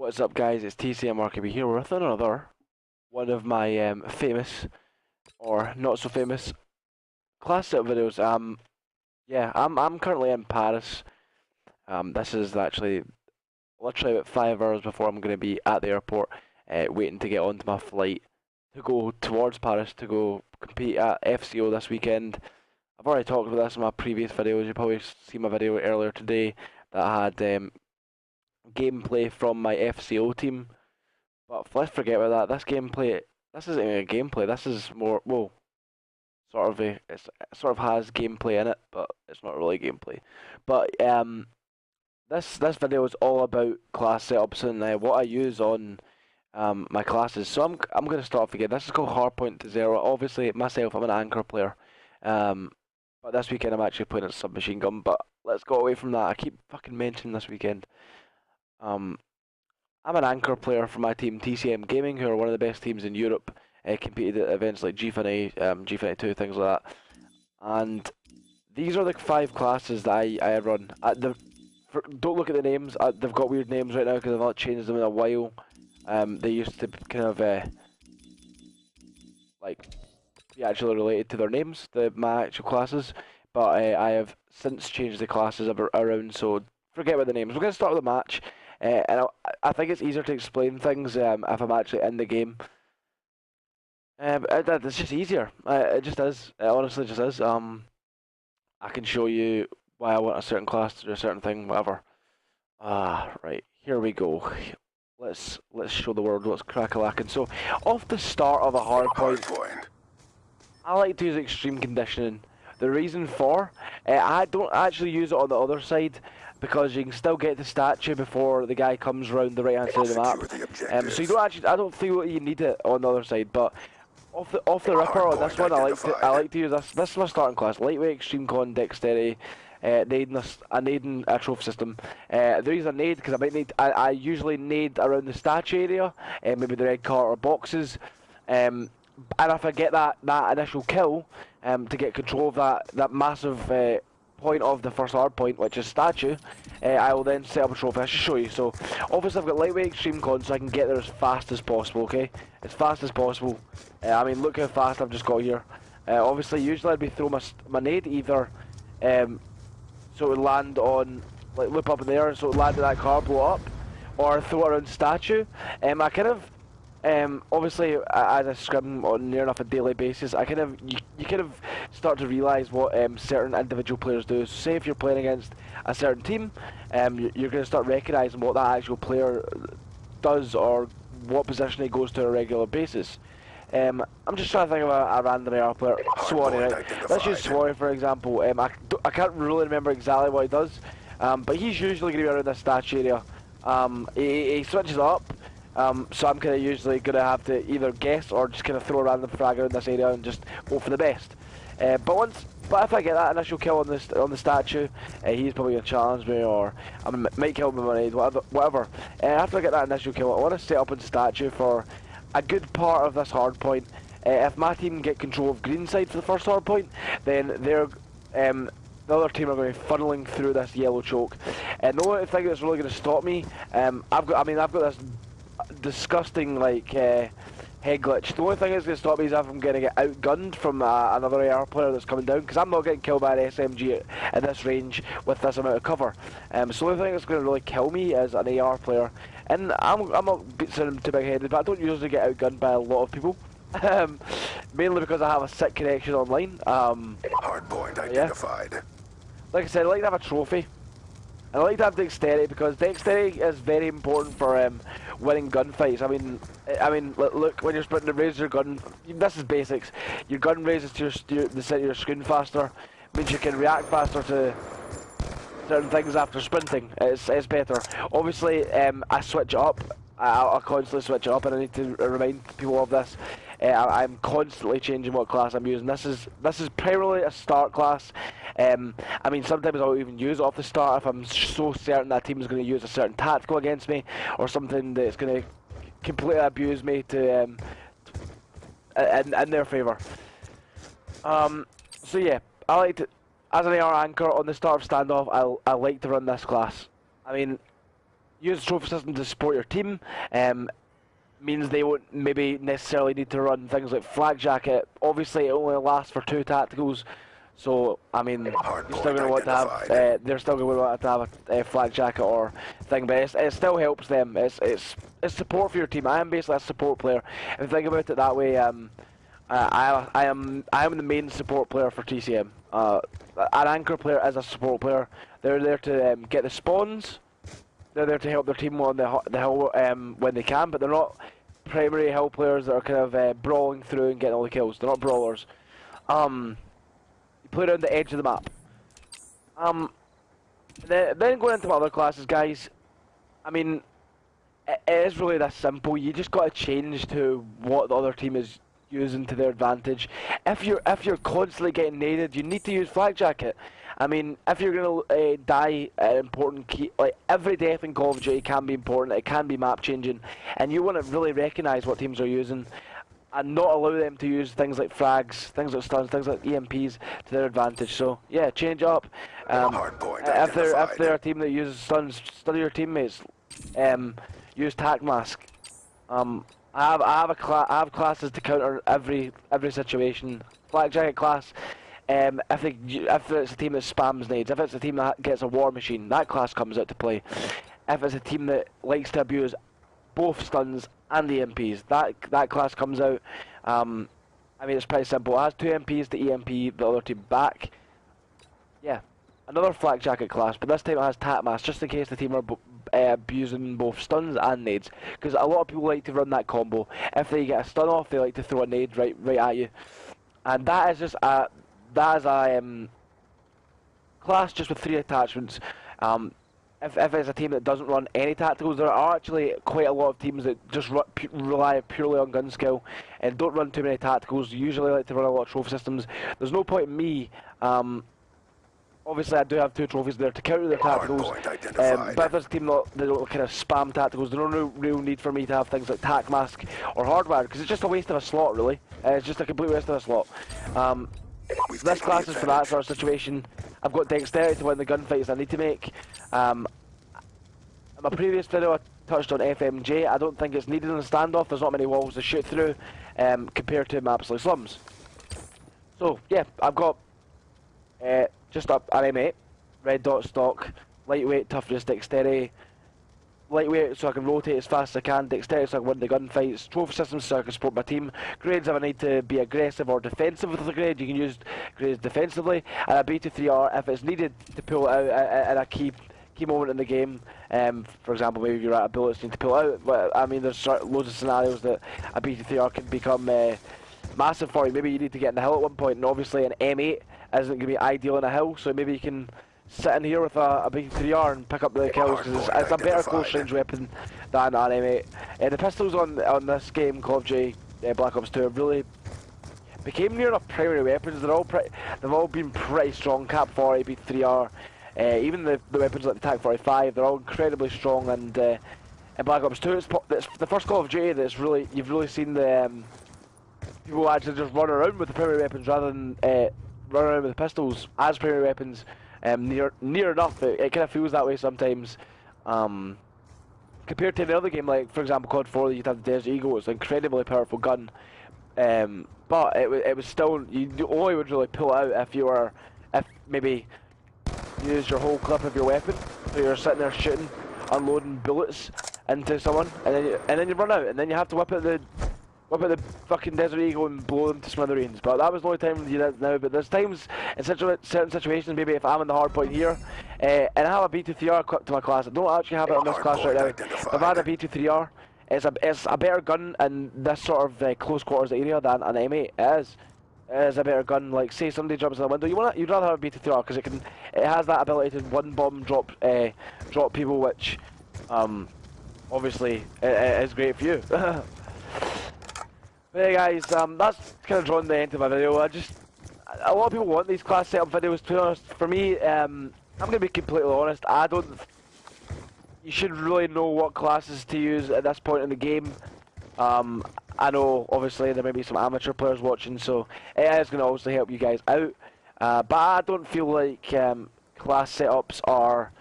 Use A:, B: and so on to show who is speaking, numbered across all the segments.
A: What's up, guys? It's TC and MarkyB here with another one of my famous or not so famous class set videos. Yeah, I'm currently in Paris. This is actually literally about 5 hours before I'm going to be at the airport, waiting to get onto my flight to go towards Paris to go compete at FCO this weekend. I've already talked about this in my previous videos. You probably seen my video earlier today that had gameplay from my FCO team. But let's forget about that. This isn't even a gameplay. This is more, well, it sort of has gameplay in it, but it's not really gameplay. But this video is all about class setups and what I use on my classes. So I'm going to start off again. This is called Hardpoint to Zero. Obviously, myself, I'm an anchor player. But this weekend I'm actually playing a submachine gun. But let's go away from that. I keep fucking mentioning this weekend. I'm an anchor player for my team, TCM Gaming, who are one of the best teams in Europe. Competed at events like G-Fin, G-Fin 2, things like that. And these are the 5 classes that I run. Don't look at the names. They've got weird names right now because I've not changed them in a while. They used to kind of like be actually related to their names, my actual classes. But I have since changed the classes around, so forget about the names. We're going to start with the match. And I think it's easier to explain things if I'm actually in the game. It's just easier. It just is. It honestly just is. I can show you why I want a certain class to do a certain thing, whatever. Right. Here we go. Let's show the world what's crack-a-lacking. So, off the start of a hardpoint, I like to use extreme conditioning. The reason for, I don't actually use it on the other side, because you can still get the statue before the guy comes round the right hand side of the map. So you don't actually, I don't feel you need it on the other side, but off the ripper on this one, I like to use this. This is my starting class: lightweight, extreme con, dexterity, nading a trophy system. The reason I nade because I usually nade around the statue area, maybe the red cart or boxes. And if I get that initial kill, to get control of that massive point of the first hard point, which is statue, I will then set up a trophy. I should show you. So obviously I've got lightweight, extreme con, so I can get there as fast as possible. Okay, as fast as possible. I mean, look how fast I've just got here. Obviously, usually I'd be throwing my nade either, so it would land on, like, loop up in the air, so it would land in that car, blow up, or throw it around statue. I kind of, obviously, as I scrim on near enough a daily basis, I kind of you kind of start to realise what certain individual players do. So say if you're playing against a certain team, you're going to start recognising what that actual player does or what position he goes to on a regular basis. I'm just trying to think of a random AR player. Swanee, right? Let's use Swanee for example. I can't really remember exactly what he does, but he's usually going to be around this statue area. He switches up. So I'm kind of usually going to have to either guess or just kind of throw a random frag around this area and just hope for the best. But if I get that initial kill on the statue, he's probably going to challenge me, or I might kill him with my nade, whatever. After I get that initial kill, I want to set up in statue for a good part of this hard point. If my team get control of green side for the first hard point, then the other team are going to be funneling through this yellow choke. And the only thing that's really going to stop me, I've got this disgusting head glitch. The only thing that's going to stop me is if I'm going to get outgunned from another AR player that's coming down, because I'm not getting killed by an SMG at this range with this amount of cover. So the only thing that's going to really kill me is an AR player, and I'm not sounding too big-headed, but I don't usually get outgunned by a lot of people. Mainly because I have a sick connection online.
B: Hardpoint identified.
A: Yeah. Like I said, I like to have a trophy. I like to have dexterity because dexterity is very important for winning gunfights. I mean, look, when you're sprinting to raise your gun, this is basics. Your gun raises to the center of your screen faster, means you can react faster to certain things after sprinting. It's better. Obviously, I switch it up. I'll constantly switch it up, and I need to remind people of this. I'm constantly changing what class I'm using. This is primarily a start class. I mean, sometimes I'll even use it off the start if I'm so certain that team is going to use a certain tactical against me, or something that's going to completely abuse me to in their favour. So yeah, I like to, as an AR anchor on the start of Standoff, I like to run this class. I mean, use the trophy system to support your team. Means they won't maybe necessarily need to run things like Flag Jacket. Obviously, it only lasts for 2 tacticals, so I mean, you're still going to want to have. They're still going to want to have a Flag Jacket or thing, but it still helps them. It's support for your team. I am basically a support player. If you think about it that way, I am the main support player for TCM. An anchor player is a support player. They're there to get the spawns. They're there to help their team on the hill when they can, but they're not primary hill players that are kind of brawling through and getting all the kills. They're not brawlers. You play around the edge of the map. Then going into my other classes, guys. I mean, it is really that simple. You just got to change to what the other team is using to their advantage. If you're constantly getting naded, you need to use Flag Jacket. I mean, if you're gonna die at an important key, like every death in Call of Duty can be important. It can be map changing, and you want to really recognise what teams are using, and not allow them to use things like frags, things like stuns, things like EMPs to their advantage. So yeah, change up. If they're a team that uses stuns, study your teammates. Use tac mask. I have classes to counter every situation. Flag Jacket class. If it's a team that spams nades, if it's a team that gets a war machine, that class comes out to play. If it's a team that likes to abuse both stuns and the EMPs, that class comes out. I mean, it's pretty simple. It has 2 EMPs to EMP the other team back. Yeah, another Flak Jacket class, but this time it has Tac Mask, just in case the team are abusing both stuns and nades. Because a lot of people like to run that combo. If they get a stun off, they like to throw a nade right at you. And that is just a class just with 3 attachments. If it's a team that doesn't run any tacticals, there are actually quite a lot of teams that just rely purely on gun skill and don't run too many tacticals. Usually like to run a lot of trophy systems. There's no point in me. Obviously, I do have 2 trophies there to counter their tacticals. But if there's a team that don't kind of spam tacticals, there's no real need for me to have things like Tac Mask or Hardwire, because it's just a waste of a slot, really. It's just a complete waste of a slot. This class is for that sort of situation. I've got dexterity to win the gunfights I need to make. In my previous video, I touched on FMJ. I don't think it's needed in a standoff. There's not many walls to shoot through compared to maps like Slums. So yeah, I've got just up an M8, red dot stock, lightweight, toughness, dexterity. Lightweight so I can rotate as fast as I can, dexterity so I can win the gunfights, trophy systems so I can support my team, grades if I need to be aggressive or defensive with the grade, you can use grades defensively, and a B23R if it's needed to pull it out at a key moment in the game. For example, maybe you're out of bullets, you need to pull it out. But, I mean, there's loads of scenarios that a B23R can become massive for you. Maybe you need to get in the hill at one point, and obviously an M8 isn't going to be ideal in a hill, so maybe you can sit in here with a B3R and pick up the kills, because it's a better close range weapon than an M8. The pistols on this game, Call of Duty Black Ops 2, have really became near enough primary weapons. They've all been pretty strong. Cap 40, B3R, even the weapons like the TAC 45, they're all incredibly strong. And in Black Ops 2, it's the first Call of Duty that's you've really seen the people actually just run around with the primary weapons rather than run around with the pistols as primary weapons. Near enough, it kind of feels that way sometimes. Compared to the other game, like for example COD 4, you'd have the Desert Eagle. It's an incredibly powerful gun, but it was still, you only would really pull it out if maybe you use your whole clip of your weapon, so you're sitting there shooting, unloading bullets into someone, and then you run out, and then you have to whip out the fucking Desert Eagle and blow them to smithereens. But that was the only time you did it now. But there's times in certain situations, maybe if I'm in the hardpoint here, and I have a B23R equipped to my class. I don't actually have it on this class right now. If I had a B23R, it's a better gun in this sort of close quarters area than an M8. It is a better gun. Like say somebody jumps in the window, you'd rather have a B23R because it has that ability to one bomb drop people, which obviously is great for you. But hey guys, that's kind of drawn the end of my video. A lot of people want these class setup videos, to be honest. For me, I'm going to be completely honest, you should really know what classes to use at this point in the game. I know, obviously, there may be some amateur players watching, so it is going to obviously help you guys out. But I don't feel like class setups are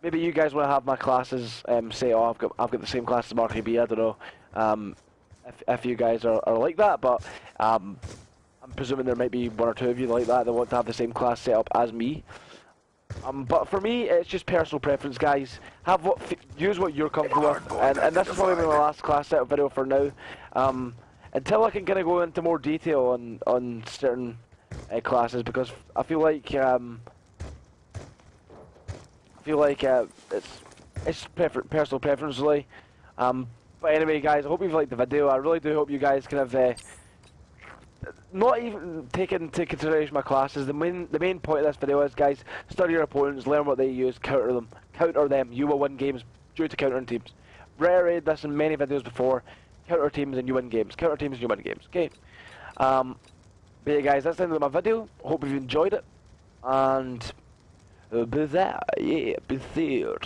A: maybe you guys want to have my classes set up. I've got the same class as MarkyB. I don't know if you guys are like that, but I'm presuming there might be one or two of you like that want to have the same class set up as me. But for me, it's just personal preference, guys. Use what you're comfortable with, and this is probably my last class setup video for now. Until I can kind of go into more detail on certain classes, because I feel like it's personal preference, really. But anyway, guys, I hope you've liked the video. I really do hope you guys kind of not even take into consideration my classes. The main point of this video is, guys, study your opponents, learn what they use, counter them. You will win games due to countering teams. Reiterated this in many videos before. Counter teams and you win games. Counter teams and you win games. Okay. But yeah, guys, that's the end of my video. Hope you've enjoyed it. And be there, yeah, be there.